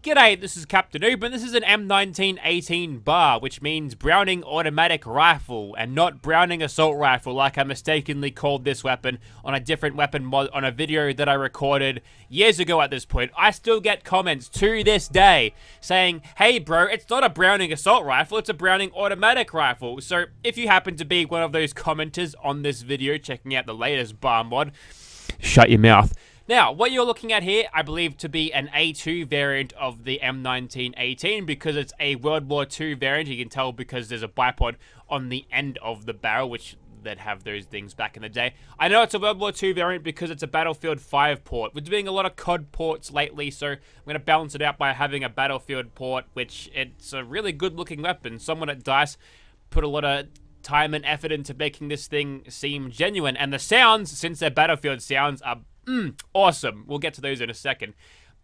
G'day, this is Captainoob, and this is an M1918 bar, which means Browning automatic rifle, and not Browning assault rifle, like I mistakenly called this weapon on a different weapon mod on a video that I recorded years ago at this point. I still get comments to this day saying, hey bro, it's not a Browning assault rifle, it's a Browning automatic rifle. So if you happen to be one of those commenters on this video checking out the latest bar mod, shut your mouth. Now, what you're looking at here, I believe to be an A2 variant of the M1918 because it's a World War II variant. You can tell because there's a bipod on the end of the barrel, which they'd have those things back in the day. I know it's a World War II variant because it's a Battlefield 5 port. We're doing a lot of COD ports lately, so I'm going to balance it out by having a Battlefield port, which it's a really good looking weapon. Someone at DICE put a lot of time and effort into making this thing seem genuine, and the sounds, since they're Battlefield sounds, are awesome. We'll get to those in a second.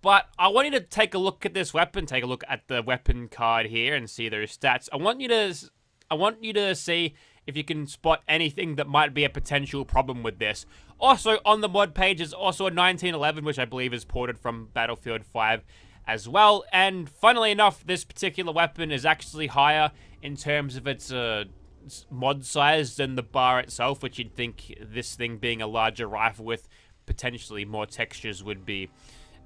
But I want you to take a look at this weapon, take a look at the weapon card here and see those stats. I want you to see if you can spot anything that might be a potential problem with this. Also, on the mod page is also a 1911, which I believe is ported from Battlefield 5 as well. And funnily enough, this particular weapon is actually higher in terms of its mod size than the bar itself, which you'd think this thing being a larger rifle with potentially more textures would be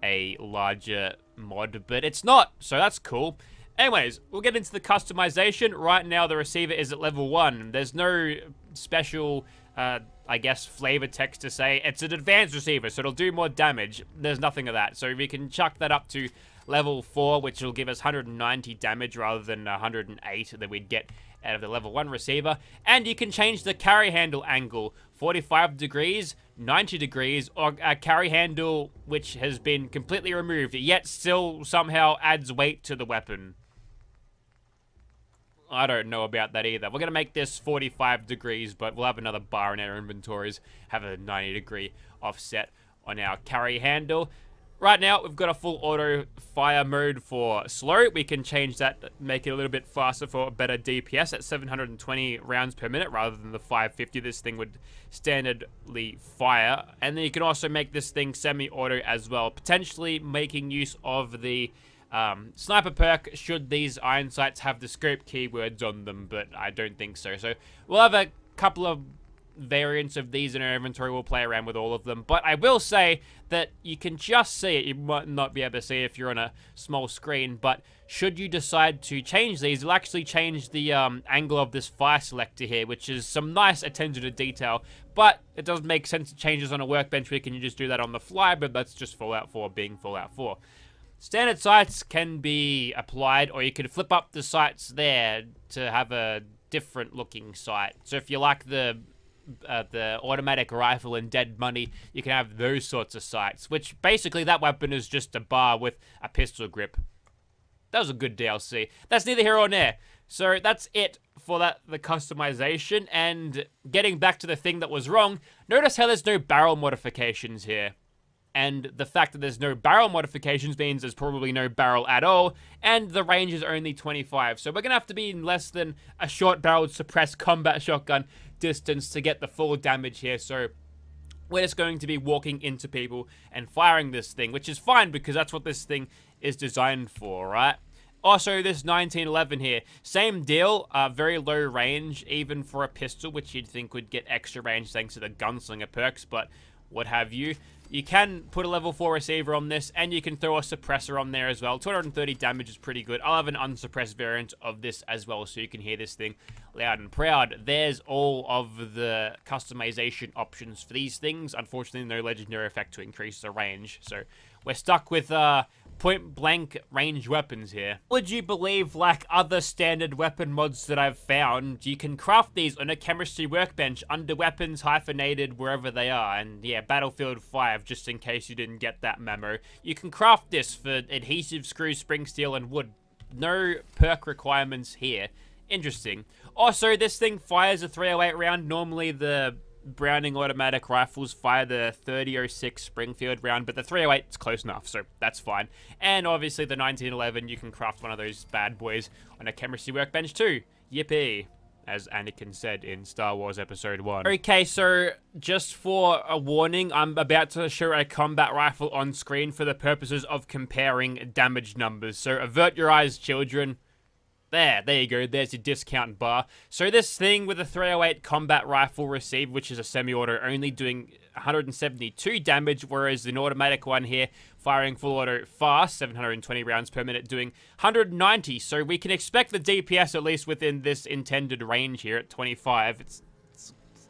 a larger mod, but it's not, so that's cool. Anyways, we'll get into the customization. Right now, the receiver is at level 1. There's no special, I guess, flavor text to say. It's an advanced receiver, so it'll do more damage. There's nothing of that, so we can chuck that up to level 4, which will give us 190 damage rather than 108 that we'd get out of the level 1 receiver. And you can change the carry handle angle, 45 degrees, 90 degrees, or a carry handle which has been completely removed, yet still somehow adds weight to the weapon. I don't know about that either. We're going to make this 45 degrees, but we'll have another bar in our inventories, have a 90 degree offset on our carry handle. Right now, we've got a full auto fire mode for slow. We can change that, make it a little bit faster for better DPS at 720 rounds per minute rather than the 550 this thing would standardly fire. And then you can also make this thing semi-auto as well, potentially making use of the sniper perk should these iron sights have the scope keywords on them, but I don't think so. So we'll have a couple of variants of these in our inventory. We'll play around with all of them, but I will say that you can just see it. You might not be able to see it if you're on a small screen, but should you decide to change these, it'll actually change the angle of this fire selector here, which is some nice attention to detail. But it does make sense to change this on a workbench. We can just do that on the fly, but that's just Fallout 4 being Fallout 4. Standard sights can be applied, or you can flip up the sights there to have a different looking sight. So if you like the automatic rifle and Dead Money, you can have those sorts of sights, which basically that weapon is just a bar with a pistol grip. That was a good DLC. That's neither here or there. So that's it for the customization. And getting back to the thing that was wrong, notice how there's no barrel modifications here. And the fact that there's no barrel modifications means there's probably no barrel at all, and the range is only 25. So we're going to have to be in less than a short-barreled suppressed combat shotgun distance to get the full damage here. So we're just going to be walking into people and firing this thing, which is fine because that's what this thing is designed for, right? Also, this 1911 here, same deal, very low range, even for a pistol, which you'd think would get extra range thanks to the gunslinger perks, but what have you. You can put a level 4 receiver on this, and you can throw a suppressor on there as well. 230 damage is pretty good. I'll have an unsuppressed variant of this as well, so you can hear this thing loud and proud. There's all of the customization options for these things. Unfortunately, no legendary effect to increase the range, so we're stuck with point-blank range weapons here. Would you believe, like other standard weapon mods that I've found, you can craft these on a chemistry workbench under weapons hyphenated wherever they are. And yeah, Battlefield 5, just in case you didn't get that memo. You can craft this for adhesive, screw, spring steel, and wood. No perk requirements here. Interesting. Also, this thing fires a 308 round. Normally the Browning automatic rifles fire the 3006 Springfield round, but the 308 is close enough, so that's fine. And obviously the 1911, you can craft one of those bad boys on a chemistry workbench too. Yippee. as Anakin said in Star Wars Episode 1. Okay, so just for a warning, I'm about to show a combat rifle on screen for the purposes of comparing damage numbers. So avert your eyes, children. There you go. There's your discount bar. So this thing with a 308 combat rifle receiver, which is a semi-auto only, doing 172 damage, whereas an automatic one here, firing full auto fast, 720 rounds per minute, doing 190. So we can expect the DPS at least within this intended range here at 25. It's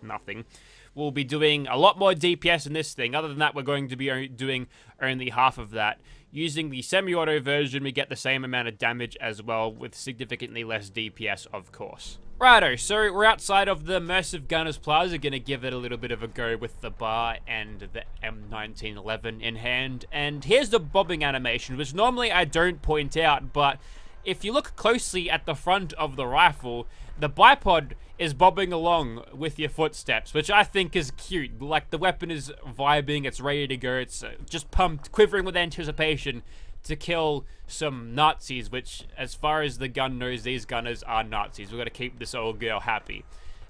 nothing. We'll be doing a lot more DPS in this thing. Other than that, we're going to be doing only half of that. Using the semi-auto version, we get the same amount of damage as well, with significantly less DPS, of course. Righto, so we're outside of the Immersive Gunners Plaza, gonna give it a little bit of a go with the bar and the M1911 in hand. And here's the bobbing animation, which normally I don't point out, but if you look closely at the front of the rifle, the bipod is bobbing along with your footsteps, which I think is cute. Like, the weapon is vibing, it's ready to go, it's just pumped, quivering with anticipation to kill some Nazis, which, as far as the gun knows, these gunners are Nazis. We've got to keep this old girl happy.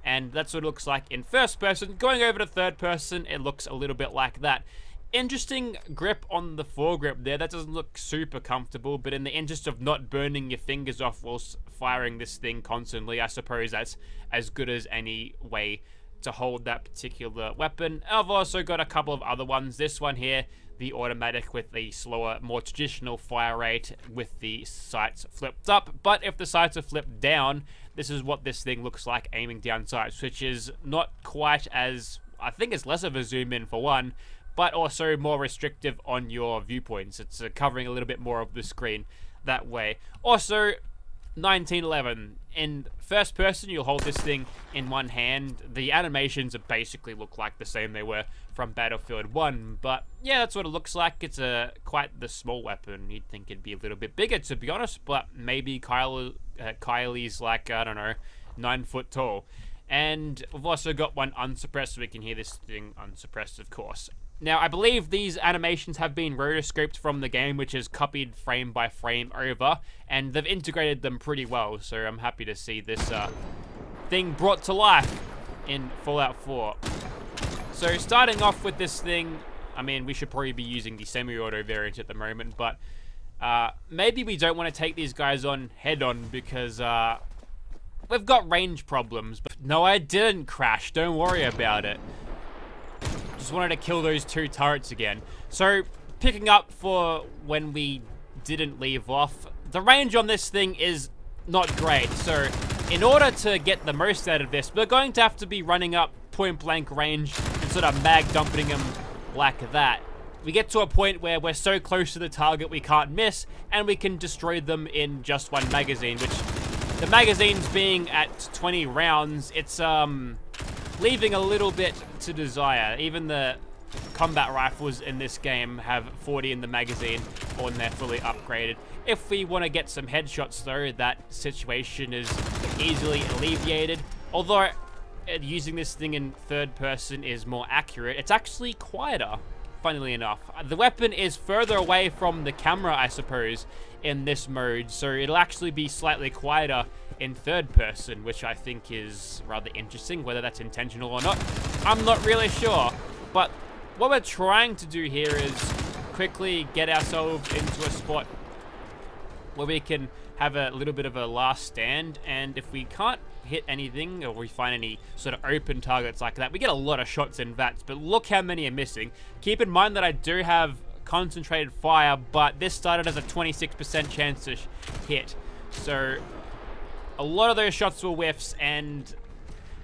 And that's what it looks like in first person. Going over to third person, it looks a little bit like that. Interesting grip on the foregrip there. That doesn't look super comfortable, but in the interest of not burning your fingers off whilst firing this thing constantly, I suppose that's as good as any way to hold that particular weapon. I've also got a couple of other ones. This one here, the automatic with the slower, more traditional fire rate with the sights flipped up. But if the sights are flipped down, this is what this thing looks like aiming down sights, which is not quite as, I think it's less of a zoom in for one, but also more restrictive on your viewpoints. It's covering a little bit more of the screen that way. Also, 1911. In first person, you'll hold this thing in one hand. The animations basically look like the same they were from Battlefield 1, but yeah, that's what it looks like. It's quite the small weapon. You'd think it'd be a little bit bigger, to be honest, but maybe Kylie's like, I don't know, 9 foot tall. And we've also got one unsuppressed, so we can hear this thing unsuppressed, of course. Now, I believe these animations have been rotoscoped from the game, which is copied frame by frame over, and they've integrated them pretty well, so I'm happy to see this thing brought to life in Fallout 4. So, starting off with this thing, I mean, we should probably be using the semi-auto variant at the moment, but maybe we don't want to take these guys on head-on because we've got range problems. But no, I didn't crash. Don't worry about it. Just wanted to kill those 2 turrets again. So, picking up for when we didn't leave off, the range on this thing is not great. So, in order to get the most out of this, we're going to have to be running up point-blank range and sort of mag dumping them like that. We get to a point where we're so close to the target we can't miss, and we can destroy them in just one magazine, which the magazines being at 20 rounds, it's leaving a little bit to desire. Even the combat rifles in this game have 40 in the magazine when they're fully upgraded. If we want to get some headshots though, that situation is easily alleviated. Although using this thing in third person is more accurate, it's actually quieter, funnily enough. The weapon is further away from the camera, I suppose, in this mode, so it'll actually be slightly quieter in third person, which I think is rather interesting. Whether that's intentional or not, I'm not really sure. But what we're trying to do here is quickly get ourselves into a spot where we can have a little bit of a last stand, and if we can't hit anything or we find any sort of open targets like that, we get a lot of shots in VATS, but look how many are missing. Keep in mind that I do have concentrated fire, but this started as a 26% chance to hit, so a lot of those shots were whiffs. And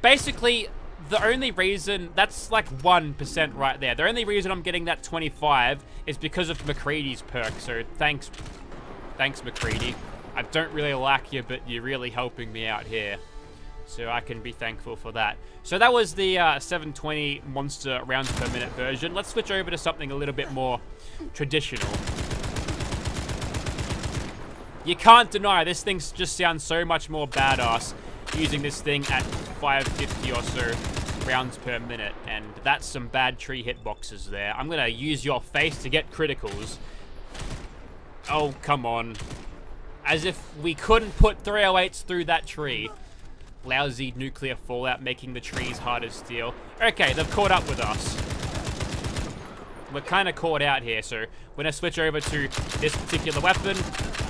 basically the only reason, that's like 1% right there, the only reason I'm getting that 25 is because of McCready's perk. So thanks McCready. I don't really like you, but you're really helping me out here, so I can be thankful for that. So that was the 720 monster rounds per minute version. Let's switch over to something a little bit more traditional. You can't deny this thing just sounds so much more badass using this thing at 550 or so rounds per minute, and that's some bad tree hitboxes there. I'm gonna use your face to get criticals. Oh, come on. As if we couldn't put 308s through that tree. lousy nuclear fallout, making the trees hard as steel. Okay, they've caught up with us. We're kind of caught out here, so we're going to switch over to this particular weapon.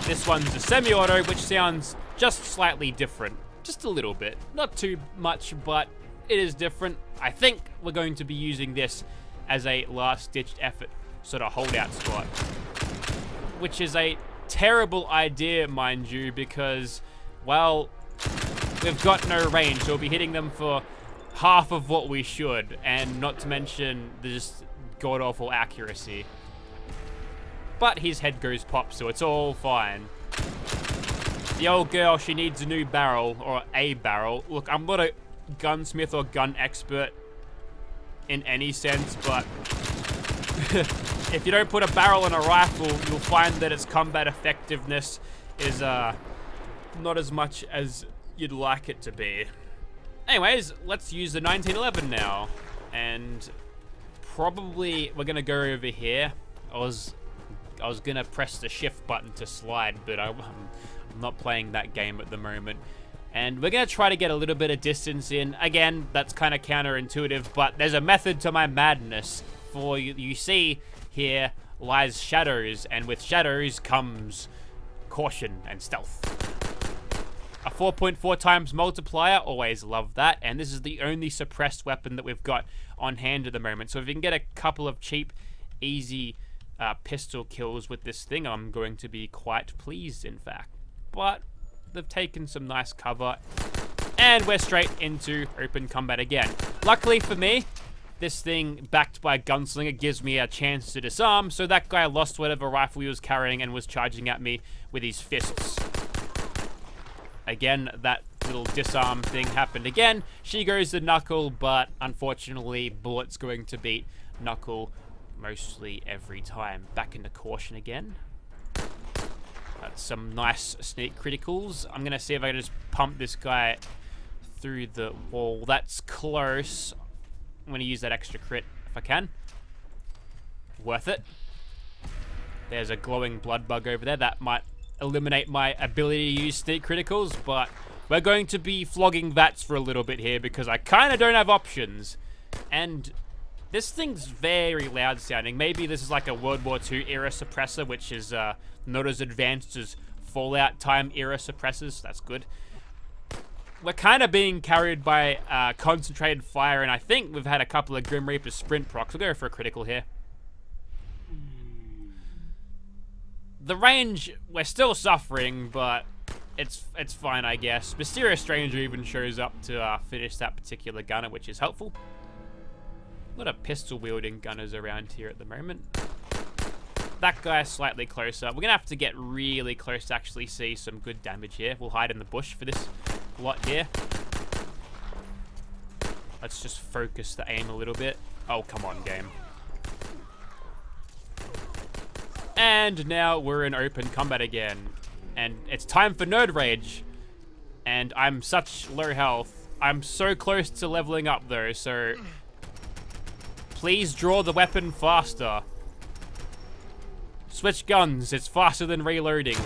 This one's a semi-auto, which sounds just slightly different. Just a little bit. Not too much, but it is different. I think we're going to be using this as a last-ditched effort sort of holdout spot. Which is a terrible idea, mind you, because, well, we've got no range, so we'll be hitting them for half of what we should, and not to mention the just god-awful accuracy. But his head goes pop, so it's all fine. The old girl, she needs a new barrel, or a barrel. Look, I'm not a gunsmith or gun expert in any sense, but if you don't put a barrel in a rifle, you'll find that its combat effectiveness is not as much as you'd like it to be. Anyways, let's use the 1911 now, and probably we're gonna go over here. I was gonna press the shift button to slide, but I'm not playing that game at the moment. And we're gonna try to get a little bit of distance in. Again, that's kind of counterintuitive, but there's a method to my madness. For you see, here lies shadows, and with shadows comes caution and stealth. A 4.4 times multiplier, always love that, and this is the only suppressed weapon that we've got on hand at the moment. So if we can get a couple of cheap, easy pistol kills with this thing, I'm going to be quite pleased, in fact. But they've taken some nice cover, and we're straight into open combat again. Luckily for me, this thing, backed by a gunslinger, gives me a chance to disarm, so that guy lost whatever rifle he was carrying and was charging at me with his fists. Again, that little disarm thing happened again. She goes to Knuckle, but unfortunately, Bullet's going to beat Knuckle mostly every time. Back into caution again. That's some nice sneak criticals. I'm going to see if I can just pump this guy through the wall. That's close. I'm going to use that extra crit if I can. Worth it. There's a glowing blood bug over there. That might eliminate my ability to use sneak criticals, but we're going to be flogging VATS for a little bit here because I kind of don't have options. And this thing's very loud sounding. Maybe this is like a World War II era suppressor, which is not as advanced as Fallout time era suppressors. That's good. We're kind of being carried by concentrated fire, and I think we've had a couple of Grim Reaper sprint procs. We'll go for a critical here. The range, we're still suffering, but it's fine, I guess. Mysterious Stranger even shows up to finish that particular gunner, which is helpful. A lot of pistol-wielding gunners around here at the moment. That guy's slightly closer. We're going to have to get really close to actually see some good damage here. We'll hide in the bush for this lot here. Let's just focus the aim a little bit. Oh, come on, game. And now we're in open combat again. And it's time for Nerd Rage. And I'm such low health. I'm so close to leveling up though, so please draw the weapon faster. Switch guns, it's faster than reloading.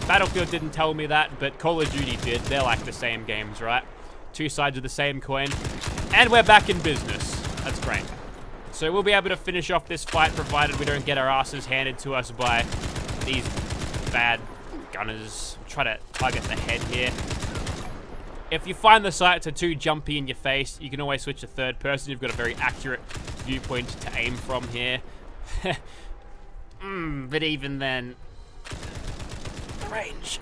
Battlefield didn't tell me that, but Call of Duty did. They're like the same games, right? Two sides of the same coin. And we're back in business. That's great. So we'll be able to finish off this fight provided we don't get our asses handed to us by these bad gunners. Try to target the head here. If you find the sights are too jumpy in your face, you can always switch to third person. You've got a very accurate viewpoint to aim from here. But even then, range.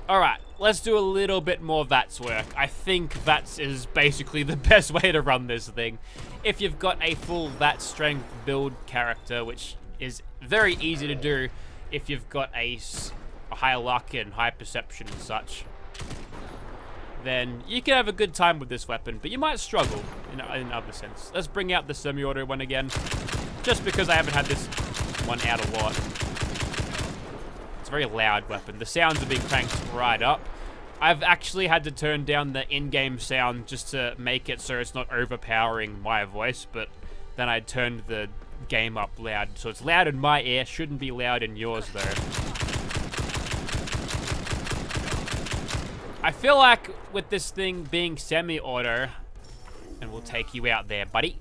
Alright, let's do a little bit more VATS work. I think VATS is basically the best way to run this thing. If you've got a full VATS strength build character, which is very easy to do if you've got a high luck and high perception and such, then you can have a good time with this weapon, but you might struggle in other sense. Let's bring out the semi-auto one again, just because I haven't had this one out a lot. It's a very loud weapon. The sounds are being cranked right up. I've actually had to turn down the in-game sound just to make it so it's not overpowering my voice, but then I turned the game up loud. So it's loud in my ear, shouldn't be loud in yours though. I feel like with this thing being semi-auto, and we'll take you out there, buddy,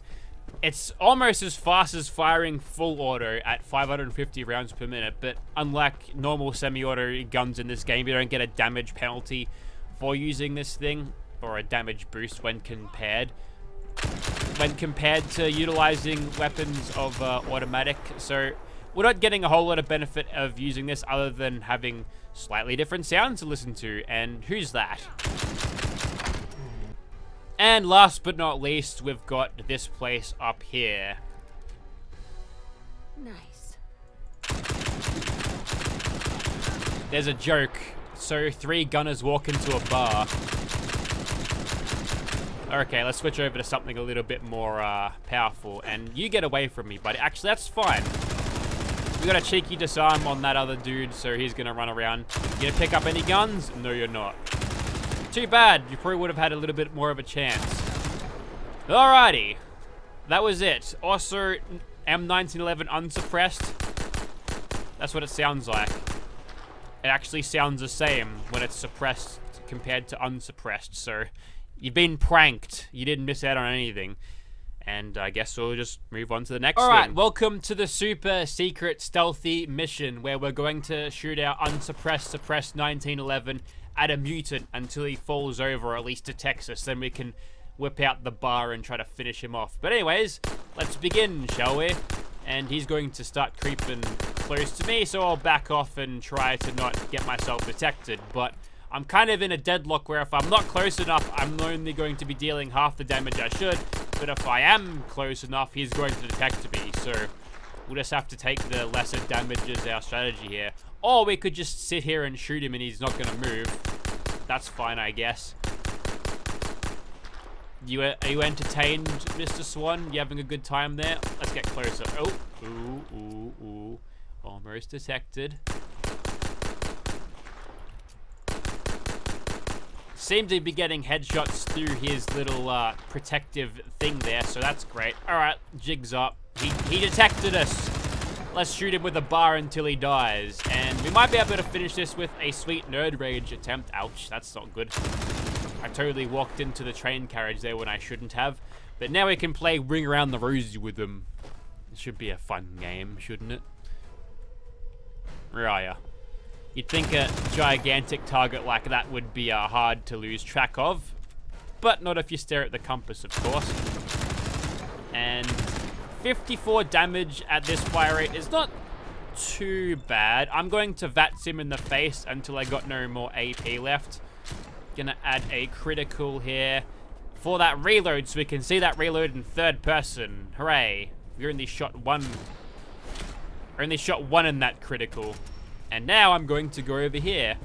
it's almost as fast as firing full auto at 550 rounds per minute, but unlike normal semi-auto guns in this game, you don't get a damage penalty for using this thing, or a damage boost when compared to utilizing weapons of automatic. So we're not getting a whole lot of benefit of using this other than having slightly different sounds to listen to. And who's that? And last but not least, we've got this place up here. Nice. There's a joke. So 3 gunners walk into a bar. Okay, let's switch over to something a little bit more powerful. And you get away from me, buddy. Actually, that's fine. We got a cheeky disarm on that other dude, so he's going to run around. You gonna pick up any guns? No, you're not. Too bad. You probably would have had a little bit more of a chance. Alrighty. That was it. Also, M1911 unsuppressed. That's what it sounds like. It actually sounds the same when it's suppressed compared to unsuppressed, so you've been pranked. You didn't miss out on anything. And I guess we'll just move on to the next thing. Alright, welcome to the super secret stealthy mission where we're going to shoot our unsuppressed suppressed 1911 at a mutant until he falls over or at least detects us. Then we can whip out the bar and try to finish him off. But anyways, let's begin, shall we? And he's going to start creeping close to me, so I'll back off and try to not get myself detected. But I'm kind of in a deadlock where if I'm not close enough, I'm only going to be dealing half the damage I should. But if I am close enough, he's going to detect me. So we'll just have to take the lesser damage as our strategy here. Or we could just sit here and shoot him and he's not going to move. That's fine, I guess. Are you entertained, Mr. Swan? You having a good time there? Let's get closer. Oh, ooh. Almost detected. Seem to be getting headshots through his little protective thing there, so that's great. Alright, jig's up. He detected us. Let's shoot him with a bar until he dies. And we might be able to finish this with a sweet nerd rage attempt. Ouch, that's not good. I totally walked into the train carriage there when I shouldn't have. But now we can play Ring Around the Rosie with him. It should be a fun game, shouldn't it? Where are ya? You'd think a gigantic target like that would be hard to lose track of. But not if you stare at the compass, of course. And 54 damage at this fire rate is not too bad. I'm going to VATS him in the face until I got no more AP left. Gonna add a critical here for that reload so we can see that reload in third person. Hooray. We only shot one. Only shot one in that critical. And now I'm going to go over here.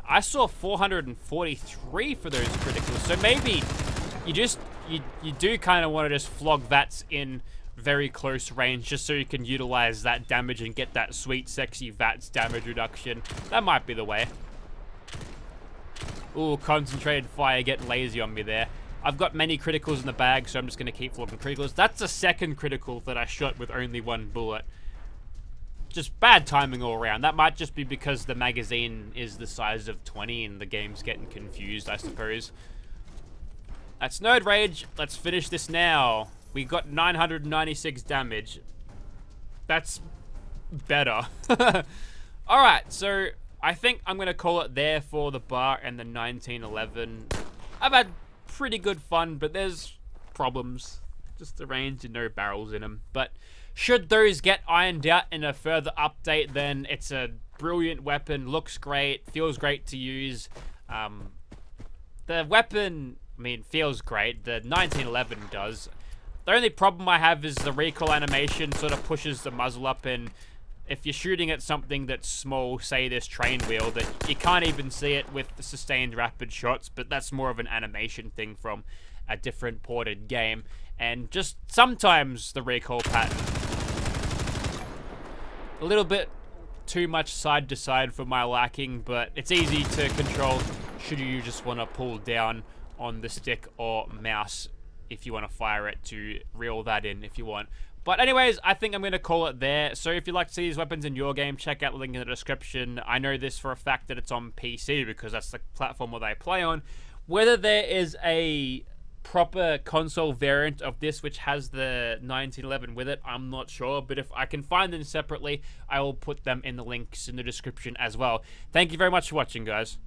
I saw 443 for those criticals. So maybe you do kind of want to just flog VATS in very close range just so you can utilize that damage and get that sweet, sexy VATS damage reduction. That might be the way. Ooh, concentrated fire getting lazy on me there. I've got many criticals in the bag, so I'm just going to keep flogging criticals. That's the second critical that I shot with only one bullet. Just bad timing all around. That might just be because the magazine is the size of 20 and the game's getting confused, I suppose. That's Nerd Rage. Let's finish this now. We got 996 damage. That's better. Alright, so I think I'm going to call it there for the bar and the 1911. I've had pretty good fun, but there's problems. Just the range and no barrels in them. But should those get ironed out in a further update, then it's a brilliant weapon. Looks great. Feels great to use. The weapon, I mean, feels great. The 1911 does. The only problem I have is the recoil animation sort of pushes the muzzle up, and if you're shooting at something that's small, say this train wheel, that you can't even see it with the sustained rapid shots, but that's more of an animation thing from a different ported game. And just sometimes the recoil pattern, a little bit too much side to side for my liking, but it's easy to control should you just want to pull down on the stick or mouse if you want to fire it to reel that in if you want. But anyways, I think I'm going to call it there. So if you'd like to see these weapons in your game, check out the link in the description. I know this for a fact that it's on PC because that's the platform where they play on. Whether there is a proper console variant of this which has the 1911 with it, I'm not sure, but if I can find them separately, I will put them in the links in the description as well. Thank you very much for watching, guys.